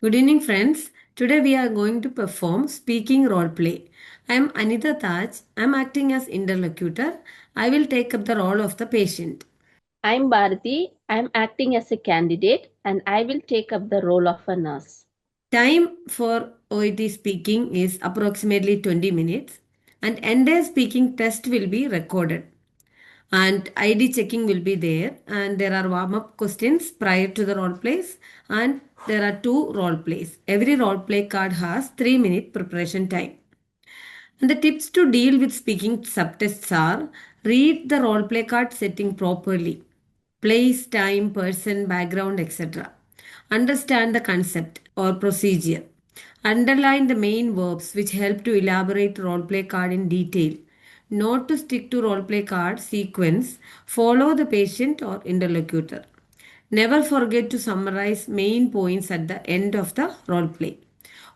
Good evening, friends. Today we are going to perform speaking role play. I am Anitha Taj. I am acting as interlocutor. I will take up the role of the patient. I'm Bharathi. I'm acting as a candidate and I will take up the role of a nurse. Time for OET speaking is approximately 20 minutes and entire speaking test will be recorded and ID checking will be there and there are warm-up questions prior to the role plays and there are two role plays. Every role play card has 3-minute preparation time. And the tips to deal with speaking subtests are read the role play card setting properly, place, time, person, background, etc. Understand the concept or procedure. Underline the main verbs which help to elaborate role play card in detail. Not to stick to role play card sequence, follow the patient or interlocutor. Never forget to summarize main points at the end of the role play.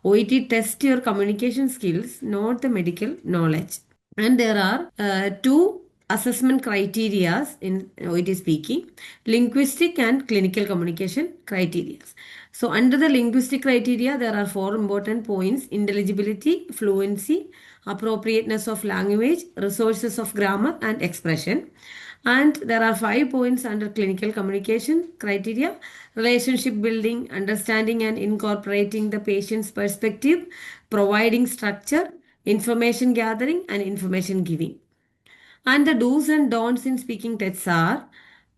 OET test your communication skills, not the medical knowledge. And there are two assessment criteria in OET speaking, linguistic and clinical communication criteria. So under the linguistic criteria, there are four important points: intelligibility, fluency, appropriateness of language, resources of grammar and expression. And there are 5 points under clinical communication criteria: relationship building, understanding and incorporating the patient's perspective, providing structure, information gathering, and information giving. And the do's and don'ts in speaking tests are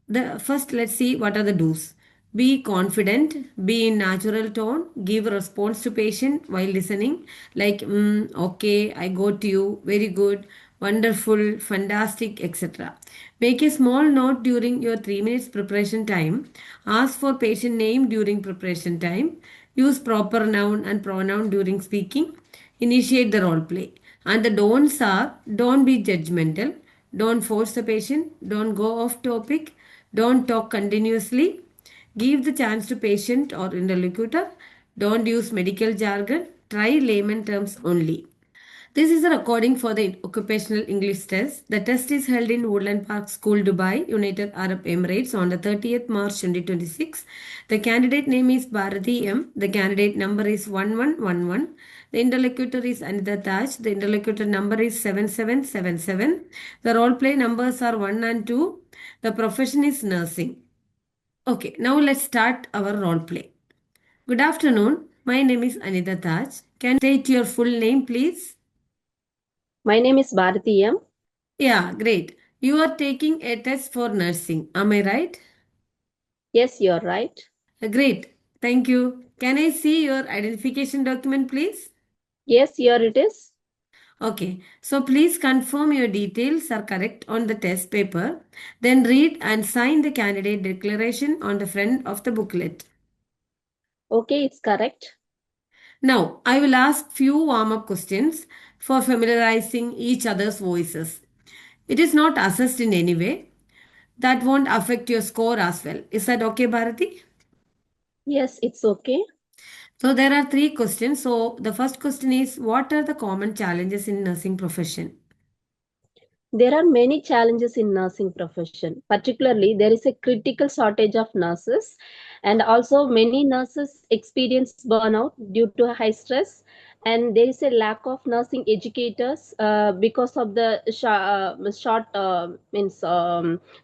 the first, let's see what are the do's. Be confident, be in natural tone, give response to patient while listening, like okay, I got you, very good, wonderful, fantastic, etc. Make a small note during your 3 minutes preparation time. Ask for patient name during preparation time. Use proper noun and pronoun during speaking. Initiate the role play. And the don'ts are don't be judgmental, don't force the patient, don't go off topic, don't talk continuously, give the chance to patient or interlocutor, don't use medical jargon, try layman terms only. This is a recording for the Occupational English Test. The test is held in Woodland Park School, Dubai, United Arab Emirates on the 30th March 2026. The candidate name is Bharathi M. The candidate number is 1111. The interlocutor is Anitha Taj. The interlocutor number is 7777. The role play numbers are 1 and 2. The profession is nursing. Okay, now let's start our role play. Good afternoon. My name is Anitha Taj. Can you state your full name, please? My name is Bharathi M. Yeah, great. You are taking a test for nursing. Am I right? Yes, you're right. Great. Thank you. Can I see your identification document, please? Yes, here it is. Okay. So please confirm your details are correct on the test paper. Then read and sign the candidate declaration on the front of the booklet. Okay, it's correct. Now, I will ask few warm-up questions for familiarizing each other's voices. It is not assessed in any way. That won't affect your score as well. Is that okay, Bharati? Yes, it's okay. So there are three questions. So the first question is, what are the common challenges in nursing profession? There are many challenges in nursing profession. Particularly, there is a critical shortage of nurses, and also many nurses experience burnout due to high stress. And there is a lack of nursing educators because of the short means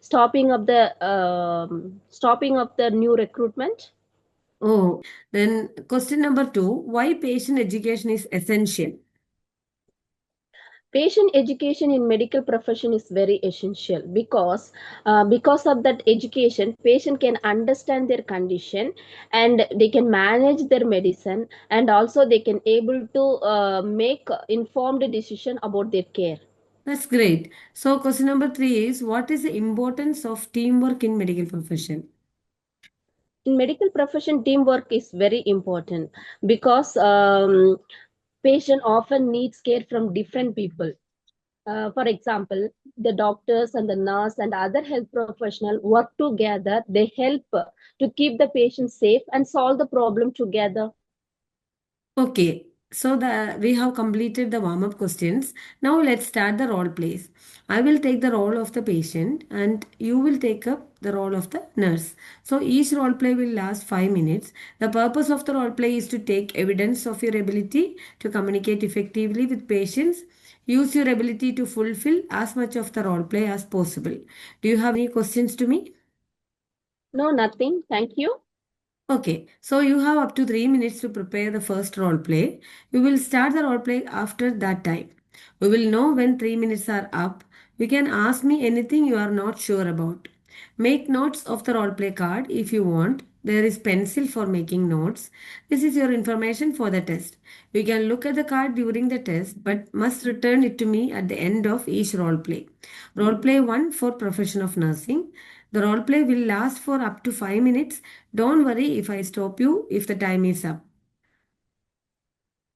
stopping of the new recruitment. Oh, then question number two, why patient education is essential? Patient education in medical profession is very essential because of that education patient can understand their condition and they can manage their medicine, and also they can able to make informed decision about their care. That's great. So question number three is, what is the importance of teamwork in medical profession? In medical profession teamwork is very important because patient often needs care from different people. For example, the doctors and the nurse and other health professional work together. They help to keep the patient safe and solve the problem together. Okay. So we have completed the warm-up questions. Now let's start the role plays. I will take the role of the patient and you will take up the role of the nurse. So each role play will last 5 minutes. The purpose of the role play is to take evidence of your ability to communicate effectively with patients. Use your ability to fulfill as much of the role play as possible. Do you have any questions to me? No, nothing. Thank you. Okay, so you have up to 3 minutes to prepare the first role play. You will start the role play after that time. We will know when 3 minutes are up. You can ask me anything you are not sure about. Make notes of the role play card if you want. There is pencil for making notes. This is your information for the test. You can look at the card during the test but must return it to me at the end of each role play. Role play 1 for profession of nursing. The role play will last for up to 5 minutes. Don't worry if I stop you if the time is up.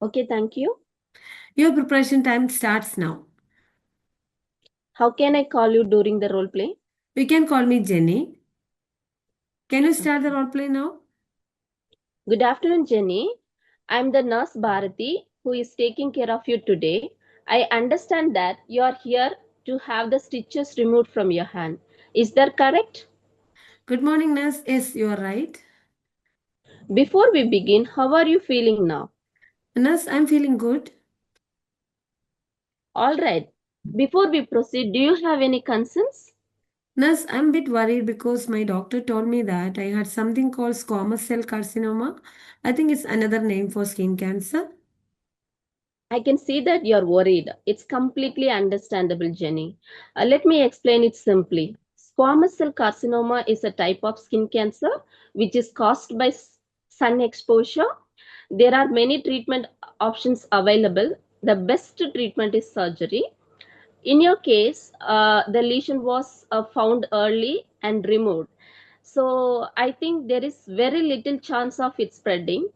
Okay, thank you. Your preparation time starts now. How can I call you during the role play? You can call me Jenny. Can you start the Okay. role play now? Good afternoon, Jenny. I'm the nurse Bharathi who is taking care of you today. I understand that you are here to have the stitches removed from your hand. Is that correct? Good morning, nurse. Yes, you are right. Before we begin, how are you feeling now? Nurse, I'm feeling good. All right. Before we proceed, do you have any concerns? Nurse, I'm a bit worried because my doctor told me that I had something called squamous cell carcinoma. I think it's another name for skin cancer. I can see that you're worried. It's completely understandable, Jenny. Let me explain it simply. Squamous cell carcinoma is a type of skin cancer which is caused by sun exposure. There are many treatment options available. The best treatment is surgery. In your case, the lesion was found early and removed. So I think there is very little chance of it spreading.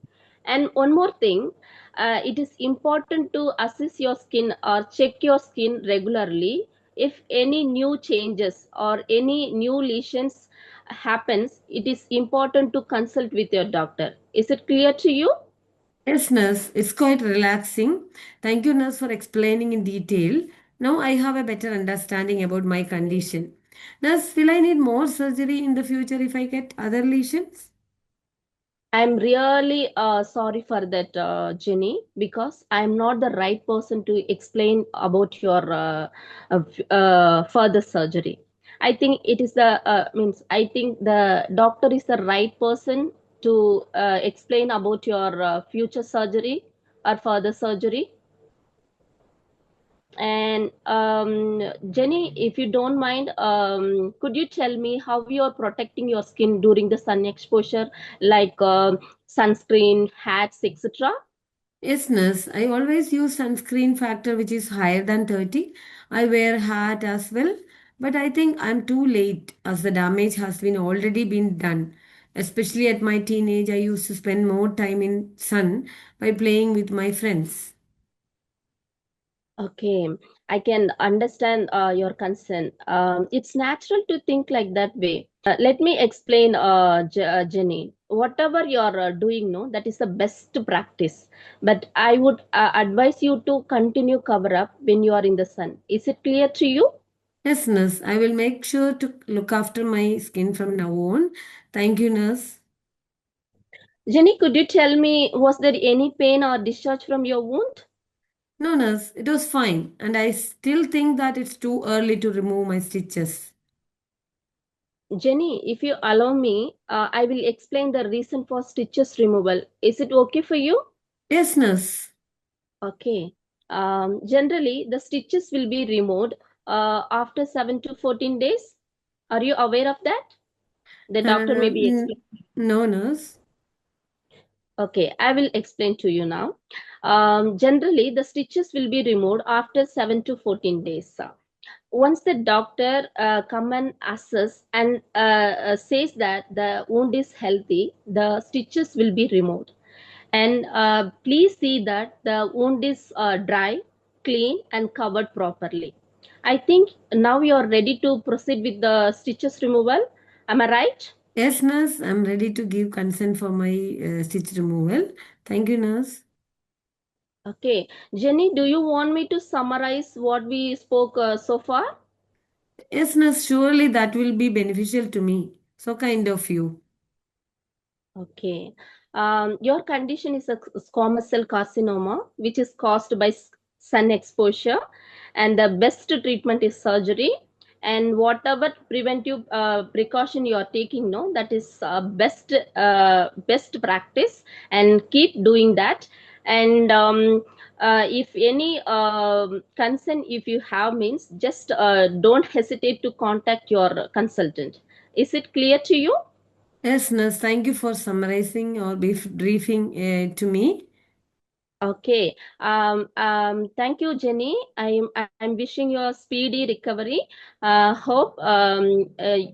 And one more thing, it is important to assess your skin or check your skin regularly. If any new changes or any new lesions happens, it is important to consult with your doctor. Is it clear to you? Yes, nurse, it's quite relaxing. Thank you, nurse, for explaining in detail. Now I have a better understanding about my condition. Nurse, will I need more surgery in the future if I get other lesions? I'm really sorry for that, Jenny, because I'm not the right person to explain about your further surgery. I think it is the means. I think the doctor is the right person to explain about your future surgery or further surgery. And Jenny, if you don't mind, could you tell me how you are protecting your skin during the sun exposure, like sunscreen, hats, etc.? Yes, nurse. I always use sunscreen factor which is higher than 30. I wear hat as well, but I think I'm too late as the damage has been already been done. Especially at my teenage, I used to spend more time in sun by playing with my friends. Okay, I can understand your concern. It's natural to think like that way. Let me explain, Jenny. Whatever you're doing, no, that is the best practice. But I would advise you to continue cover up when you are in the sun. Is it clear to you? Yes, nurse. I will make sure to look after my skin from now on. Thank you, nurse. Jenny, could you tell me, was there any pain or discharge from your wound? No, nurse. It was fine, and I still think that it's too early to remove my stitches. Jenny, if you allow me, I will explain the reason for stitches removal. Is it okay for you? Yes, nurse. Okay. Generally, the stitches will be removed after 7 to 14 days. Are you aware of that? The doctor may be N- explaining. no, nurse. Okay, I will explain to you now. Generally, the stitches will be removed after 7 to 14 days. Once the doctor come and assess and says that the wound is healthy, the stitches will be removed. And please see that the wound is dry, clean, and covered properly. I think now you are ready to proceed with the stitches removal. Am I right? Yes, nurse. I'm ready to give consent for my stitch removal. Thank you, nurse. Okay. Jenny, do you want me to summarize what we spoke so far? Yes, nurse, surely that will be beneficial to me. So kind of you. Okay. Your condition is a squamous cell carcinoma, which is caused by sun exposure, and the best treatment is surgery. And whatever preventive precaution you are taking, no, that is best practice, and keep doing that. And if any concern, if you have, means just don't hesitate to contact your consultant. Is it clear to you? Yes, nurse, thank you for summarizing or briefing to me. Okay. Thank you, Jenny. I'm wishing you a speedy recovery. Hope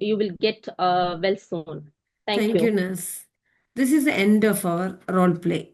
you will get well soon. Thank Thank you, you. nurse. This is the end of our role play.